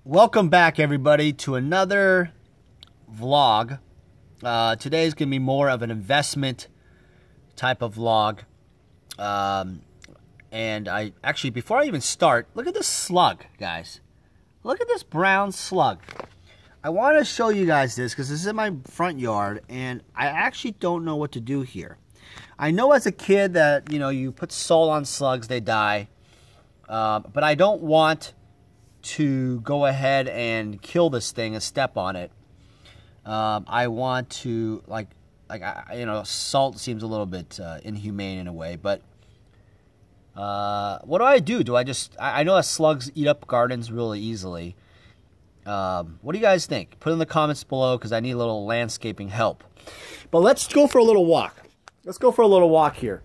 Welcome back, everybody, to another vlog. Today is going to be more of an investment type of vlog. And before I even start, look at this slug, guys. Look at this brown slug. I want to show you guys this because this is in my front yard, and I actually don't know what to do here. I know as a kid that, you put salt on slugs, they die. But I don't want to go ahead and kill this thing and step on it. I want to, salt seems a little bit inhumane in a way, but what do? I know that slugs eat up gardens really easily. What do you guys think? Put in the comments below because I need a little landscaping help. But let's go for a little walk. Let's go for a little walk here.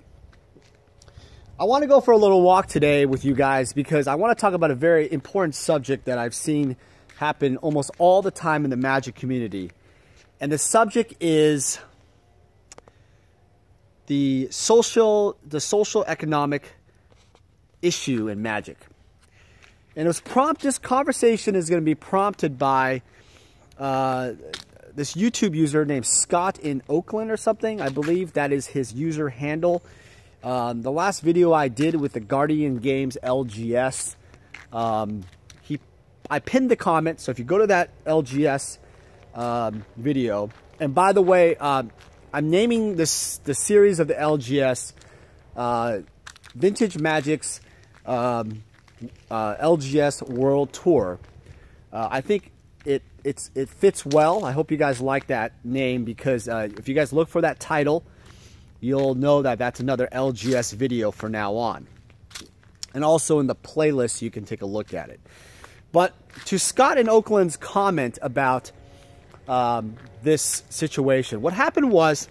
I want to go for a little walk today with you guys because I want to talk about a very important subject that I've seen happen almost all the time in the Magic community. And the subject is the socioeconomic issue in Magic. And this conversation is going to be prompted by this YouTube user named Scott in Oakland or something. I believe that is his user handle. The last video I did with the Guardian Games LGS, I pinned the comment, so if you go to that LGS video, and by the way, I'm naming the series of the LGS Vintage Magic's LGS World Tour. I think it fits well. I hope you guys like that name because if you guys look for that title, you'll know that that's another LGS video from now on. And also in the playlist, you can take a look at it. But to Scott in Oakland's comment about this situation, what happened was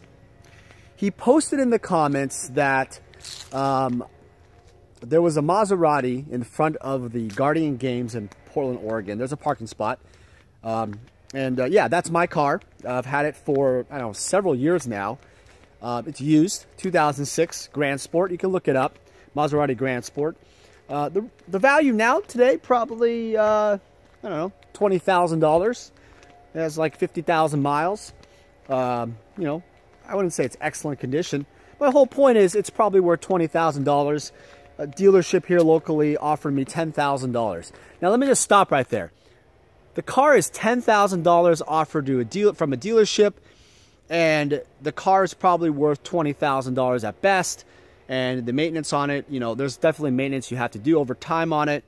he posted in the comments that there was a Maserati in front of the Guardian Games in Portland, Oregon. There's a parking spot. Yeah, that's my car. I've had it for, I don't know, several years now. It's used, 2006 Grand Sport. You can look it up, Maserati Grand Sport. The value now today probably I don't know, $20,000. It has like 50,000 miles. I wouldn't say it's excellent condition. My whole point is it's probably worth $20,000. A dealership here locally offered me $10,000. Now let me just stop right there. The car is $10,000 offered to from a dealership. And the car is probably worth $20,000 at best. And the maintenance on it, there's definitely maintenance you have to do over time on it.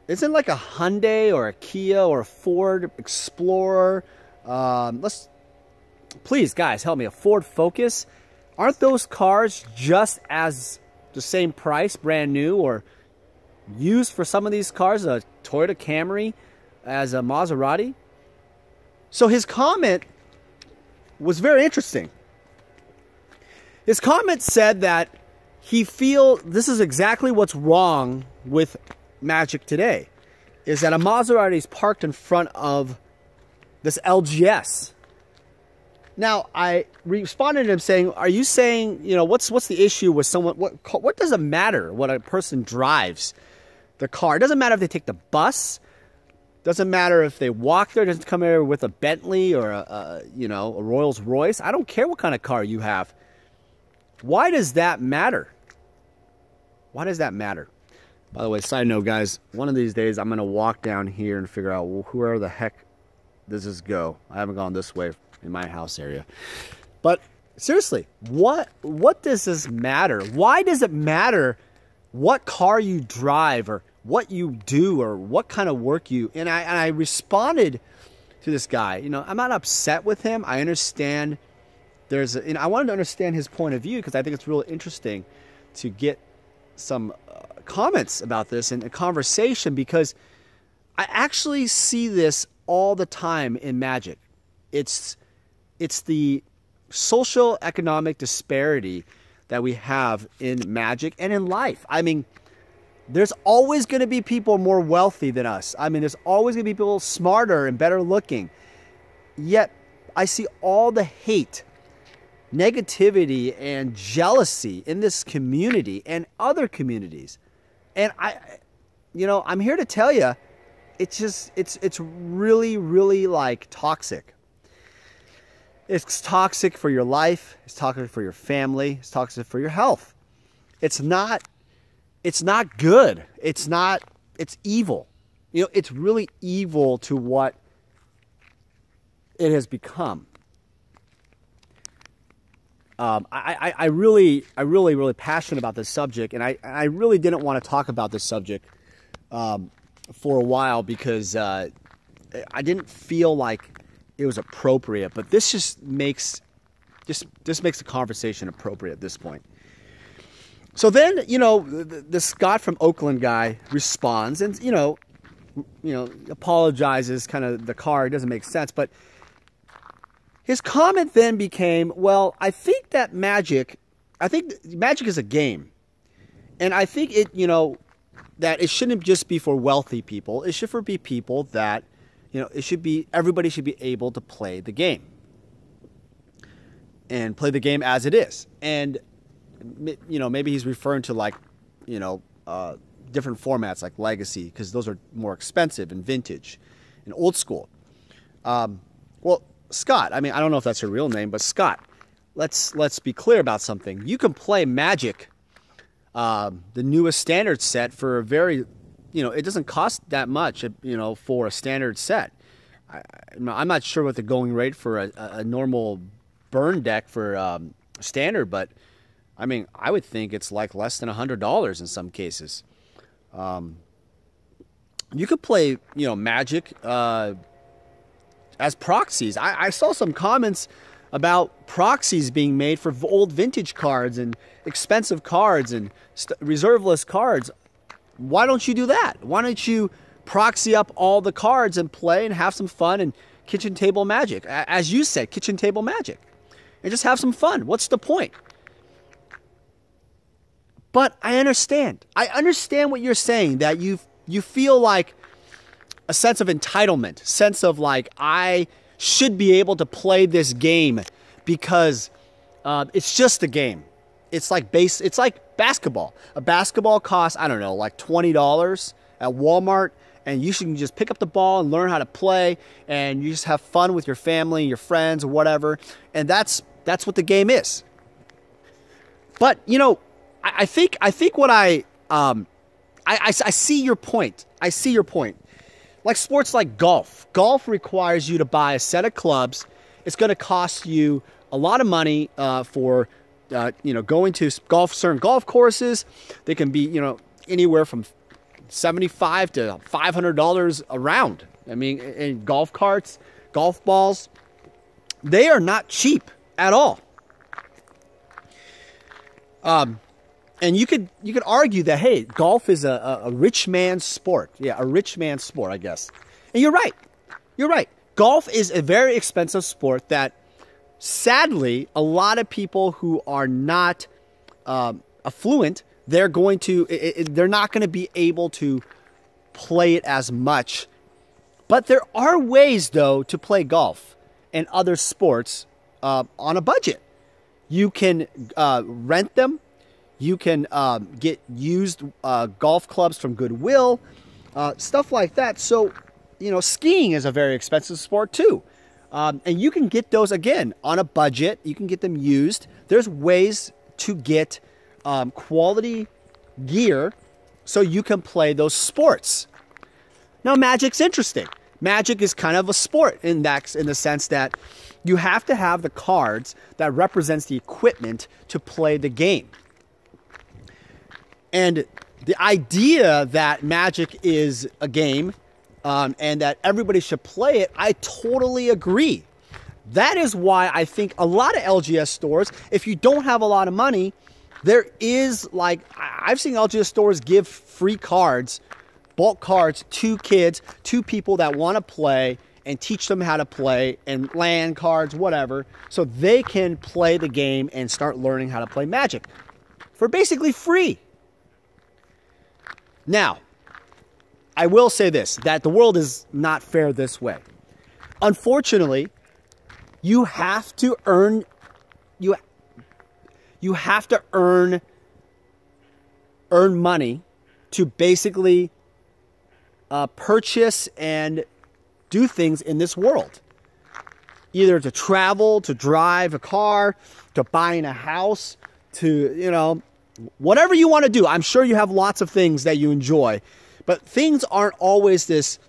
Isn't like a Hyundai or a Kia or a Ford Explorer? Please, guys, help me. A Ford Focus? Aren't those cars just as the same price, brand new, or used for some of these cars, a Toyota Camry as a Maserati? So his comment was very interesting. His comment said that he feels this is exactly what's wrong with Magic today, is that a Maserati is parked in front of this LGS. Now, I responded to him saying, are you saying, what's the issue with someone, what does it matter what a person drives the car? It doesn't matter if they take the bus. Doesn't matter if they walk there. It doesn't come here with a Bentley or a Rolls Royce. I don't care what kind of car you have. Why does that matter? Why does that matter? By the way, side note, guys, one of these days I'm going to walk down here and figure out where the heck does this go. I haven't gone this way in my house area. But seriously, what does this matter? Why does it matter what car you drive or what you do or what kind of work you... And I responded to this guy. I'm not upset with him. I understand I wanted to understand his point of view because I think it's really interesting to get some comments about this and a conversation because I actually see this all the time in Magic. It's the socioeconomic disparity that we have in Magic and in life. I mean, there's always going to be people more wealthy than us. I mean, there's always going to be people smarter and better looking. Yet, I see all the hate, negativity, and jealousy in this community and other communities. And you know, I'm here to tell you, it's really, really like toxic. It's toxic for your life. It's toxic for your family. It's toxic for your health. It's not good. It's evil. You know, it's really evil to what it has become. I really passionate about this subject, and I really didn't want to talk about this subject for a while because I didn't feel like it was appropriate. But this just makes the conversation appropriate at this point. So then, you know, the Scott from Oakland guy responds and, you know, apologizes, kind of the card doesn't make sense. But his comment then became, well, I think Magic is a game. And I think that it shouldn't just be for wealthy people. It should be people that, you know, everybody should be able to play the game. And play the game as it is. And, you know, maybe he's referring to like, you know, different formats like Legacy, because those are more expensive and vintage and old school. Well, Scott, I mean, I don't know if that's your real name, but Scott, let's be clear about something. You can play Magic, the newest standard set, for a very, you know, it doesn't cost that much, you know, for a standard set. I'm not sure what the going rate for a normal burn deck for standard, but I mean, I would think it's like less than $100 in some cases. You could play, you know, Magic as proxies. I saw some comments about proxies being made for old vintage cards and expensive cards and reserveless cards. Why don't you do that? Why don't you proxy up all the cards and play and have some fun and kitchen table Magic? As you said, kitchen table Magic. And just have some fun. What's the point? But I understand. I understand what you're saying, that you feel like a sense of entitlement, sense of like, I should be able to play this game because it's just a game. It's like basketball. A basketball costs, I don't know, like $20 at Walmart, and you should just pick up the ball and learn how to play, and you just have fun with your family, your friends, or whatever. And that's what the game is. But, you know, I think what I see your point. I see your point. Like sports like golf. Golf requires you to buy a set of clubs. It's going to cost you a lot of money for, you know, going to certain golf courses. They can be, you know, anywhere from $75 to $500 a round. I mean, in golf carts, golf balls, they are not cheap at all. And you could argue that, hey, golf is a rich man's sport. Yeah, a rich man's sport, I guess. And you're right. You're right. Golf is a very expensive sport that, sadly, a lot of people who are not affluent, they're not going to be able to play it as much. But there are ways, though, to play golf and other sports on a budget. You can rent them. You can get used golf clubs from Goodwill, stuff like that. So, you know, skiing is a very expensive sport too. And you can get those, again, on a budget. You can get them used. There's ways to get quality gear so you can play those sports. Now, Magic's interesting. Magic is kind of a sport in the sense that you have to have the cards that represents the equipment to play the game. And the idea that Magic is a game and that everybody should play it, I totally agree. That is why I think a lot of LGS stores, if you don't have a lot of money, there is, like, I've seen LGS stores give free cards, bulk cards, to kids, to people that want to play, and teach them how to play, and land cards, whatever, so they can play the game and start learning how to play Magic for basically free. Now, I will say this, that the world is not fair this way. Unfortunately, you have to earn, you have to earn money to basically purchase and do things in this world. Either to travel, to drive a car, to buying a house, to, you know, whatever you want to do. I'm sure you have lots of things that you enjoy, but things aren't always this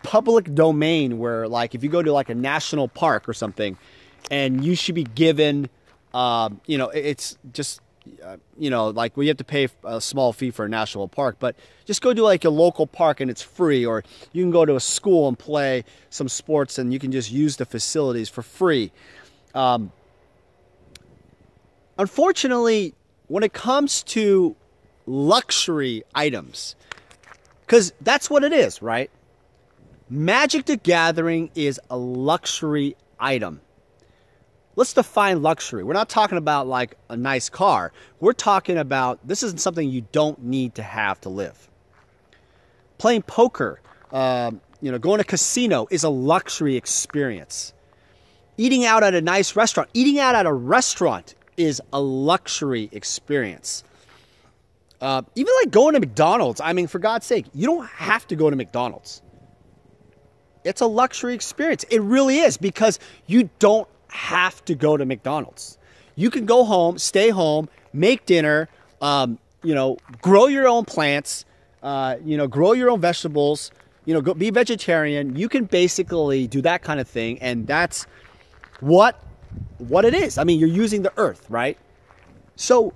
public domain where, like, if you go to like a national park or something and you should be given, you know, it's just, you know, like we have to pay a small fee for a national park, but just go to like a local park and it's free, or you can go to a school and play some sports and you can just use the facilities for free. Unfortunately, when it comes to luxury items, because that's what it is, right? Magic the Gathering is a luxury item. Let's define luxury. We're not talking about like a nice car. We're talking about, this isn't something you don't need to have to live. Playing poker, you know, going to a casino is a luxury experience. Eating out at a nice restaurant. Eating out at a restaurant is a luxury experience. Even like going to McDonald's. I mean, for God's sake, you don't have to go to McDonald's. It's a luxury experience. It really is, because you don't have to go to McDonald's. You can go home, stay home, make dinner, you know, grow your own plants, you know, grow your own vegetables, you know, be vegetarian. You can basically do that kind of thing, and that's what it is. I mean, you're using the earth, right? So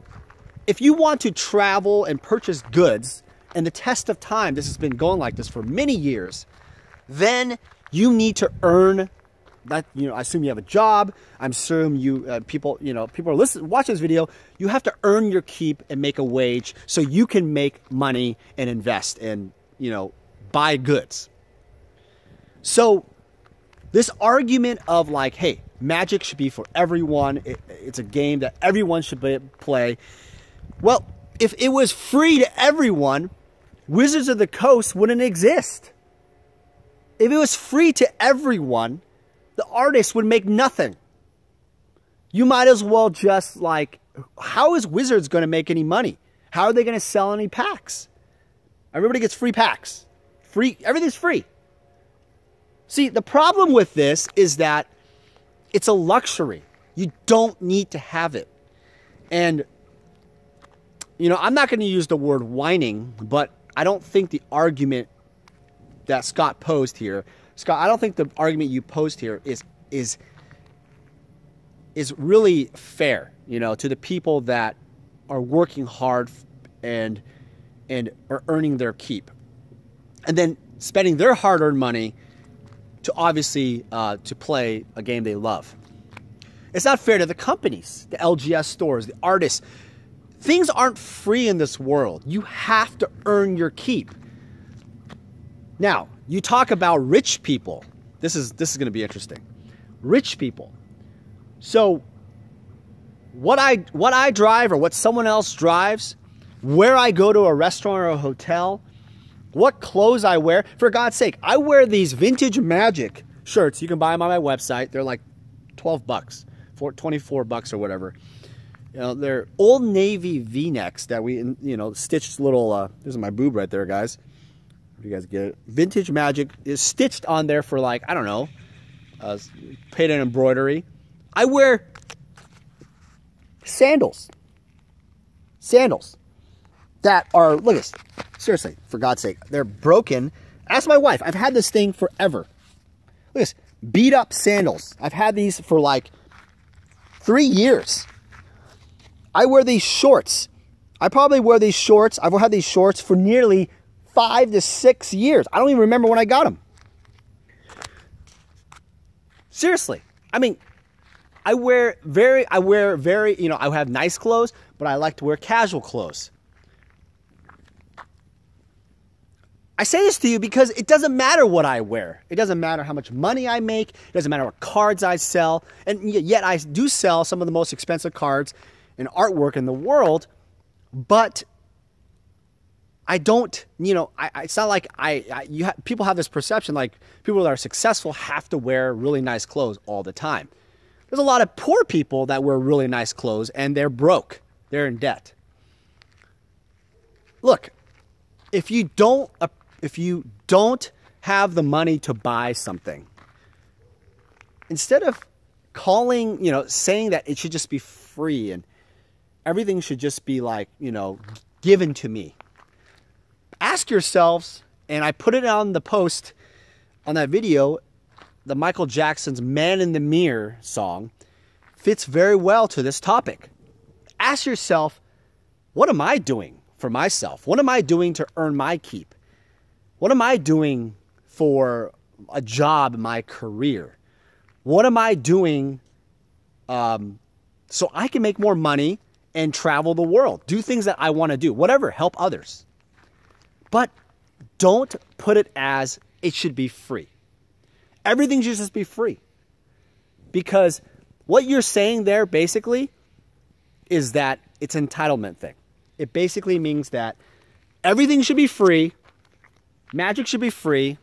if you want to travel and purchase goods, and the test of time, this has been going like this for many years, then you need to earn that. You know, I assume you have a job. I'm assuming you people are watching this video. You have to earn your keep and make a wage so you can make money and invest and, you know, buy goods. So this argument of like, hey, Magic should be for everyone. It's a game that everyone should play. Well, if it was free to everyone, Wizards of the Coast wouldn't exist. If it was free to everyone, the artists would make nothing. You might as well just, like, how is Wizards going to make any money? How are they going to sell any packs? Everybody gets free packs. Free, everything's free. See, the problem with this is that it's a luxury. You don't need to have it. And, you know, I'm not going to use the word whining, but I don't think the argument that Scott posed here, Scott, I don't think the argument you posed here is really fair, you know, to the people that are working hard and are earning their keep, and then spending their hard-earned money to obviously to play a game they love. It's not fair to the companies, the LGS stores, the artists. Things aren't free in this world. You have to earn your keep. Now, you talk about rich people. This is going to be interesting. Rich people. So what I drive or what someone else drives, where I go to a restaurant or a hotel, what clothes I wear. For God's sake, I wear these vintage Magic shirts. You can buy them on my website. They're like $12, 24 bucks or whatever. You know, they're Old Navy V-necks that we, you know, stitched little, this is my boob right there, guys. If you guys get it. Vintage Magic is stitched on there for, like, I don't know, paid in embroidery. I wear sandals. Sandals that are, look at this. Seriously, for God's sake, they're broken. Ask my wife. I've had this thing forever. Look at this. Beat up sandals. I've had these for like 3 years. I wear these shorts. I probably wear these shorts. I've had these shorts for nearly 5 to 6 years. I don't even remember when I got them. Seriously. I mean, I wear very, you know, I have nice clothes, but I like to wear casual clothes. I say this to you because it doesn't matter what I wear. It doesn't matter how much money I make. It doesn't matter what cards I sell. And yet I do sell some of the most expensive cards and artwork in the world, but I don't, you know, it's not like people have this perception like people that are successful have to wear really nice clothes all the time. There's a lot of poor people that wear really nice clothes and they're broke. They're in debt. Look, if you don't if you don't have the money to buy something, instead of calling, saying that it should just be free and everything should just be like, given to me, ask yourselves, and I put it on the post on that video, the Michael Jackson's Man in the Mirror song fits very well to this topic. Ask yourself, what am I doing for myself? What am I doing to earn my keep? What am I doing for a job, my career? What am I doing so I can make more money and travel the world? Do things that I want to do. Whatever, help others. But don't put it as it should be free. Everything should just be free. Because what you're saying there basically is that it's an entitlement thing. It basically means that everything should be free. Magic should be free.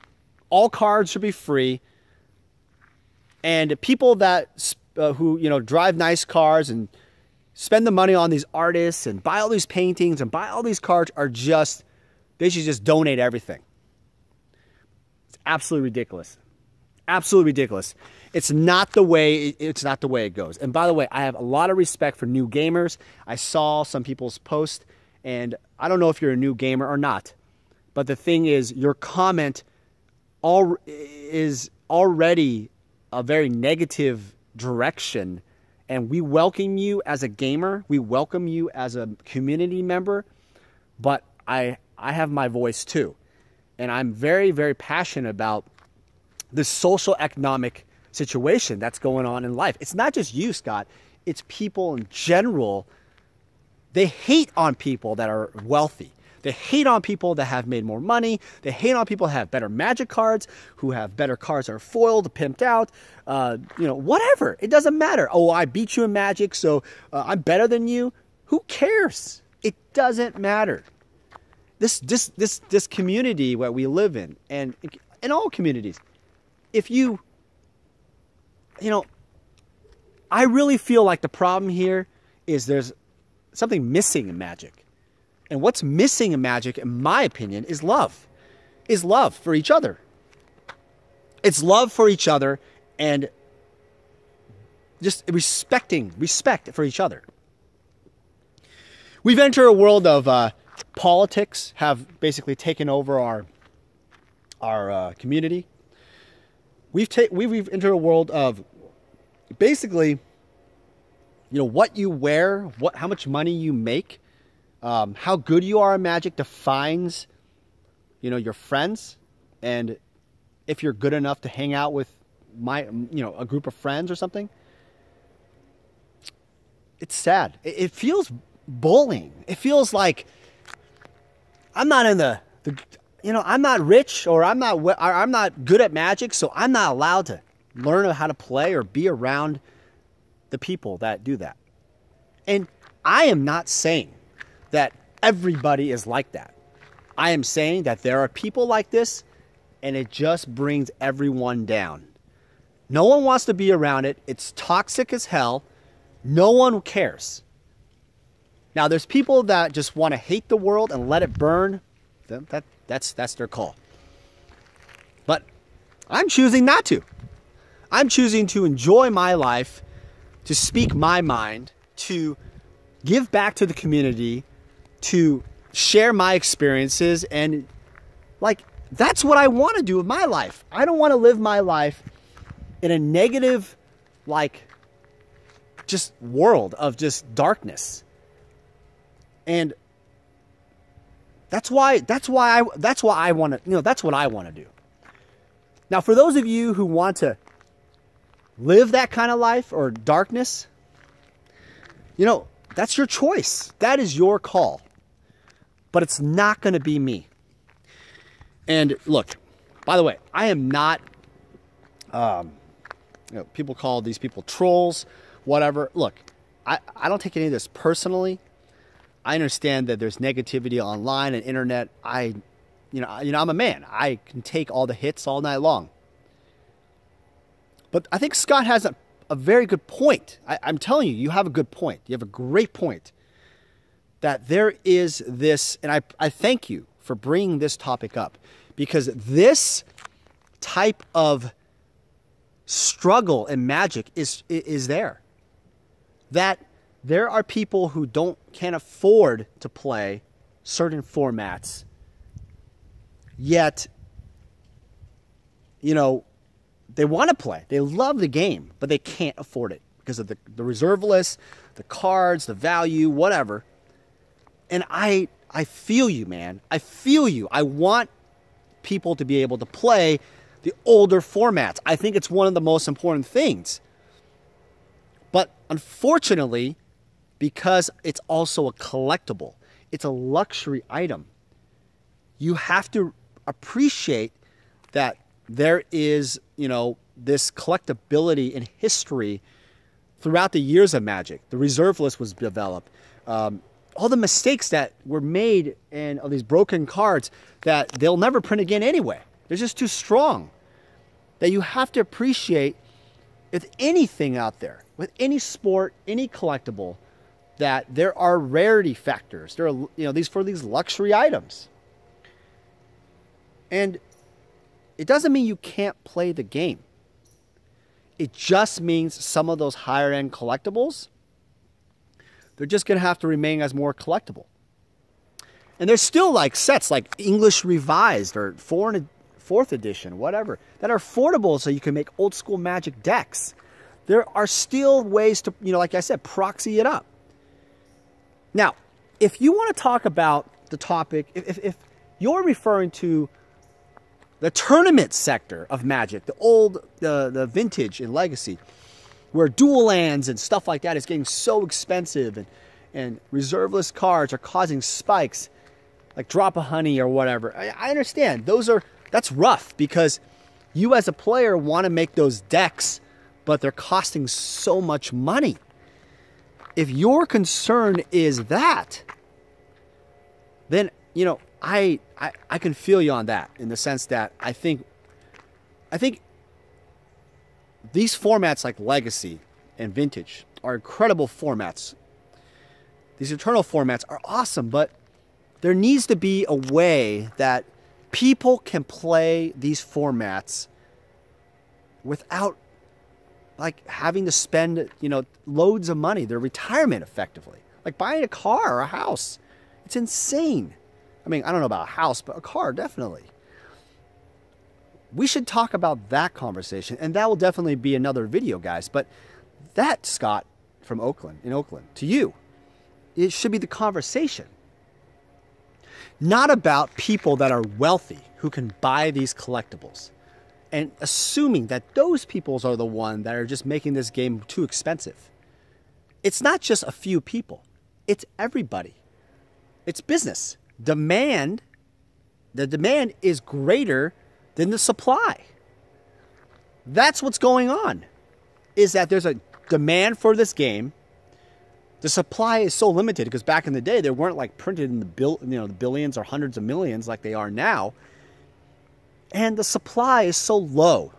All cards should be free. And people that who drive nice cars and spend the money on these artists and buy all these paintings and buy all these cards they should just donate everything. It's absolutely ridiculous. Absolutely ridiculous. It's not the way it goes. And by the way, I have a lot of respect for new gamers. I saw some people's posts, and I don't know if you're a new gamer or not. But the thing is, your comment is already a very negative direction, and we welcome you as a gamer. We welcome you as a community member, but I have my voice too, and I'm very, very passionate about the socioeconomic situation that's going on in life. It's not just you, Scott. It's people in general. They hate on people that are wealthy. They hate on people that have made more money. They hate on people that have better magic cards, who have better cards that are foiled, pimped out, whatever. It doesn't matter. Oh, I beat you in magic, so I'm better than you. Who cares? It doesn't matter. This community where we live in, and in all communities, if I really feel like the problem here is there's something missing in magic. And what's missing in magic, in my opinion, is love. Is love for each other. It's love for each other and just respect for each other. We've entered a world of politics, have basically taken over our community. We've entered a world of basically, what you wear, how much money you make, how good you are at magic defines, your friends, and if you're good enough to hang out with a group of friends or something. It's sad. It feels bullying. It feels like I'm not in I'm not rich, or I'm not good at magic, so I'm not allowed to learn how to play or be around the people that do that. And I am not saying that everybody is like that. I am saying that there are people like this, and it just brings everyone down. No one wants to be around it. It's toxic as hell. No one cares. Now, there's people that just want to hate the world and let it burn. That's their call. But I'm choosing not to. I'm choosing to enjoy my life, to speak my mind, to give back to the community, to share my experiences, and that's what I want to do with my life. I don't want to live my life in a negative, just world of just darkness. And that's what I want to, that's what I want to do. Now, for those of you who want to live that kind of life or darkness, that's your choice. That is your call. But it's not going to be me. And look, by the way, I am not, people call these people trolls, whatever. Look, I don't take any of this personally. I understand that there's negativity online and internet. I'm a man. I can take all the hits all night long. But I think Scott has a very good point. I'm telling you, you have a good point. You have a great point. That there is this, and I thank you for bringing this topic up, because this type of struggle in Magic is there. That there are people who can't afford to play certain formats, yet, you know, they want to play. They love the game, but they can't afford it because of the reserve list, the cards, the value, whatever. And I feel you, man. I feel you. I want people to be able to play the older formats. I think it's one of the most important things. But unfortunately, because it's also a collectible, it's a luxury item, you have to appreciate that there is, you know, this collectability in history throughout the years of Magic. The reserve list was developed. All the mistakes that were made and all these broken cards that they'll never print again anyway. They're just too strong. That you have to appreciate with anything out there, with any sport, any collectible, that there are rarity factors. There are, you know, these luxury items. And it doesn't mean you can't play the game. It just means some of those higher end collectibles, they're just going to have to remain as more collectible. And there's still like sets like English Revised or fourth edition, whatever, that are affordable so you can make old school Magic decks. There are still ways to, you know, like I said, proxy it up. Now, if you want to talk about the topic, if you're referring to the tournament sector of Magic, the old, the vintage and legacy, where dual lands and stuff like that is getting so expensive, and reserveless cards are causing spikes, like Drop of Honey or whatever. I understand. That's rough because you as a player want to make those decks, but they're costing so much money. If your concern is that, then, you know, I can feel you on that, in the sense that I think these formats like Legacy and Vintage are incredible formats. These Eternal formats are awesome, but there needs to be a way that people can play these formats without like having to spend, you know, loads of money, their retirement effectively. Like buying a car or a house. It's insane. I mean, I don't know about a house, but a car, definitely. We should talk about that conversation, and that will definitely be another video, guys. But that, Scott, from Oakland, to you, it should be the conversation. Not about people that are wealthy who can buy these collectibles, and assuming that those people are the ones that are just making this game too expensive. It's not just a few people. It's everybody. It's business. The demand is greater than the supply. That's what's going on, is that there's a demand for this game. The supply is so limited because back in the day, they weren't like printed in the billions or hundreds of millions like they are now. And the supply is so low.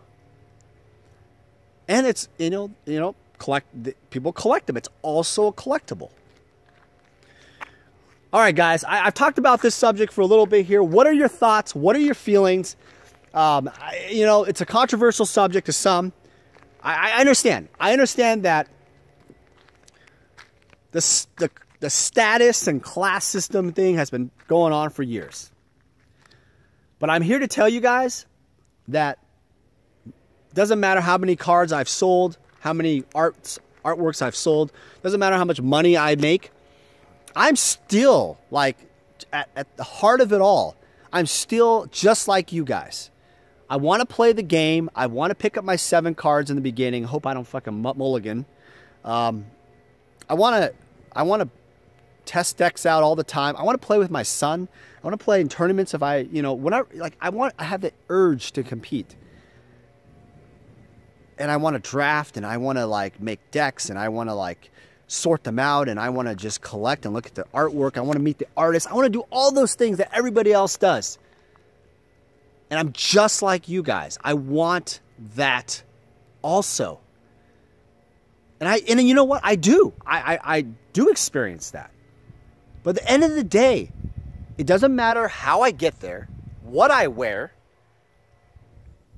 And it's, people collect them. It's also a collectible. All right, guys, I've talked about this subject for a little bit here. What are your thoughts? What are your feelings? It's a controversial subject to some. I understand. I understand that the status and class system thing has been going on for years. But I'm here to tell you guys that it doesn't matter how many cards I've sold, how many artworks I've sold, doesn't matter how much money I make. I'm still, like, at the heart of it all, I'm still just like you guys. I want to play the game. I want to pick up my 7 cards in the beginning. Hope I don't fucking mulligan. I want to test decks out all the time. I want to play with my son. I want to play in tournaments if I have the urge to compete. And I want to draft, and I want to like make decks, and I want to like sort them out, and I want to just collect and look at the artwork. I want to meet the artists. I want to do all those things that everybody else does. And I'm just like you guys. I want that also. And you know what? I do. I do experience that. But at the end of the day, It doesn't matter how I get there, what I wear.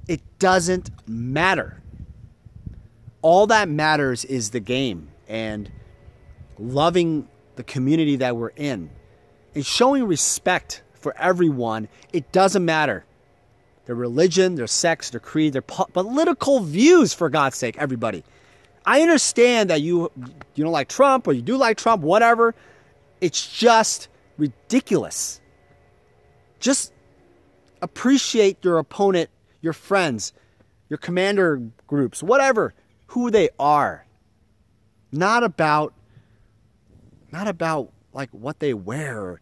It doesn't matter. All that matters is the game and loving the community that we're in and showing respect for everyone. It doesn't matter their religion, their sex, their creed, their political views, for God's sake, everybody. I understand that you don't like Trump or you do like Trump, whatever. It's just ridiculous. Just appreciate your opponent, your friends, your commander groups, whatever, who they are. Not about like what they wear or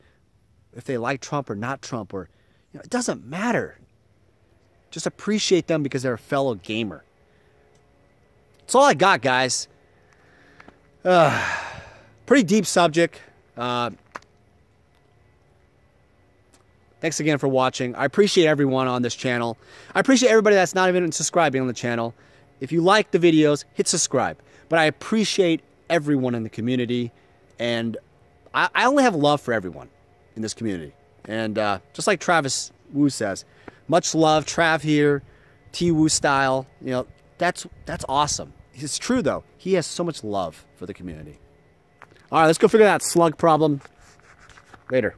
if they like Trump or not Trump, or it doesn't matter. Just appreciate them because they're a fellow gamer. That's all I got, guys. Pretty deep subject. Thanks again for watching. I appreciate everyone on this channel. I appreciate everybody that's not even subscribing on the channel. If you like the videos, hit subscribe. But I appreciate everyone in the community. And I only have love for everyone in this community. And just like Travis Wu says, much love, Trav here, T Wu style. You know, that's awesome. It's true, though. He has so much love for the community. All right, let's go figure that slug problem later.